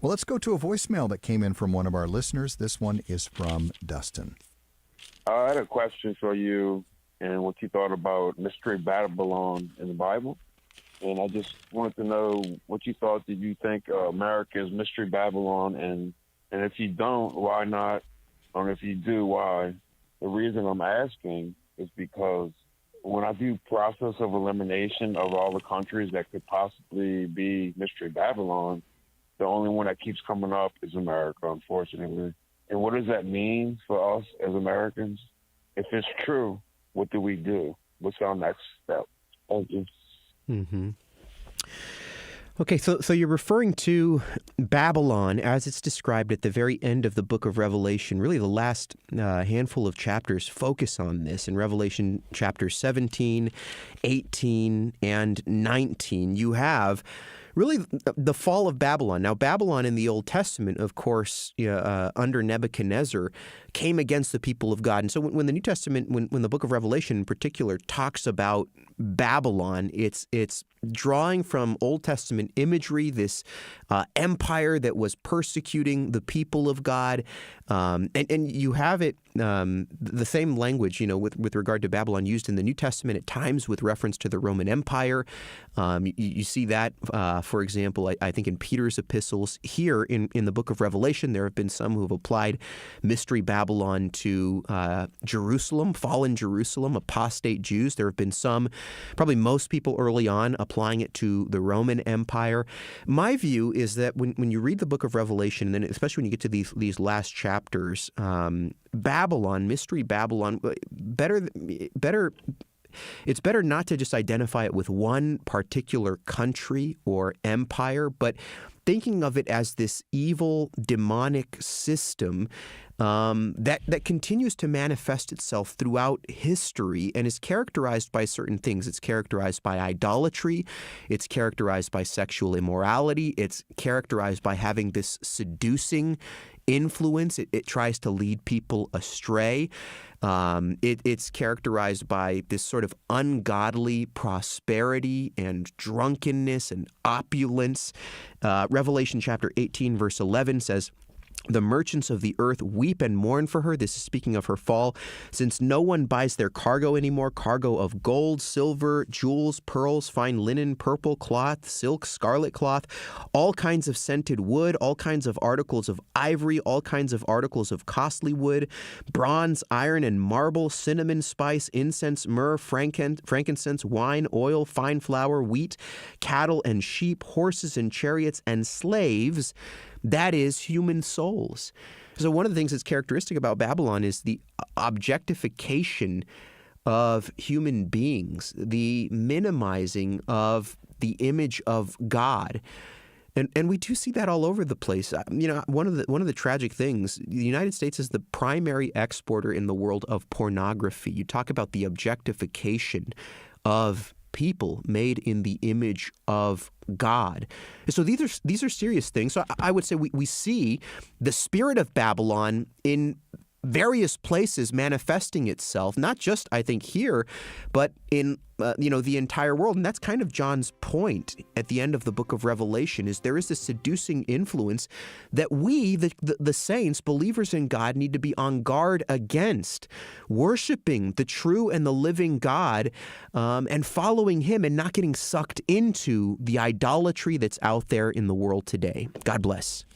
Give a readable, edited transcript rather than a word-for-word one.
Well, let's go to a voicemail that came in from one of our listeners. This one is from Dustin. I had a question for you and what you thought about Mystery Babylon in the Bible. And I just wanted to know what you thought. Did you think America is Mystery Babylon? And if you don't, why not? Or if you do, why? The reason I'm asking is because when I do process of elimination of all the countries that could possibly be Mystery Babylon, the only one that keeps coming up is America, unfortunately. And what does that mean for us as Americans? If it's true, what do we do? What's our next step? Thank you. Mm-hmm. Okay, so you're referring to Babylon as it's described at the very end of the book of Revelation. Really, the last handful of chapters focus on this. In Revelation chapters 17, 18, and 19, you have really the fall of Babylon. Now, Babylon in the Old Testament, of course, under Nebuchadnezzar, came against the people of God. And so when the New Testament, when the book of Revelation in particular talks about Babylon, it's drawing from Old Testament imagery, this empire that was persecuting the people of God. And you have it, the same language, with regard to Babylon used in the New Testament at times with reference to the Roman Empire. You see that, for example, I think in Peter's epistles. Here in the book of Revelation, there have been some who have applied Mystery Babylon to Jerusalem, fallen Jerusalem, apostate Jews. There have been some, probably most people early on, applying it to the Roman Empire. My view is that when you read the book of Revelation, and then especially when you get to these last chapters, Babylon, Mystery Babylon, it's better not to just identify it with one particular country or empire, but thinking of it as this evil, demonic system that continues to manifest itself throughout history and is characterized by certain things. It's characterized by idolatry. It's characterized by sexual immorality. It's characterized by having this seducing influence. It tries to lead people astray. It's characterized by this sort of ungodly prosperity and drunkenness and opulence. Revelation chapter 18, verse 11 says, "The merchants of the earth weep and mourn for her." This is speaking of her fall. "Since no one buys their cargo anymore, cargo of gold, silver, jewels, pearls, fine linen, purple cloth, silk, scarlet cloth, all kinds of scented wood, all kinds of articles of ivory, all kinds of articles of costly wood, bronze, iron, and marble, cinnamon, spice, incense, myrrh, frankincense, wine, oil, fine flour, wheat, cattle and sheep, horses and chariots, and slaves, that is, human souls." So one of the things that's characteristic about Babylon is the objectification of human beings, the minimizing of the image of God. And we do see that all over the place. One of the tragic things, the United States is the primary exporter in the world of pornography. You talk about the objectification of people made in the image of God. So these are serious things. So I would say we see the spirit of Babylon in various places manifesting itself, not just, I think, here, but in the entire world. And that's kind of John's point at the end of the book of Revelation, is there is this seducing influence that we, the saints, believers in God, need to be on guard against, worshiping the true and the living God, and following him and not getting sucked into the idolatry that's out there in the world today. God bless.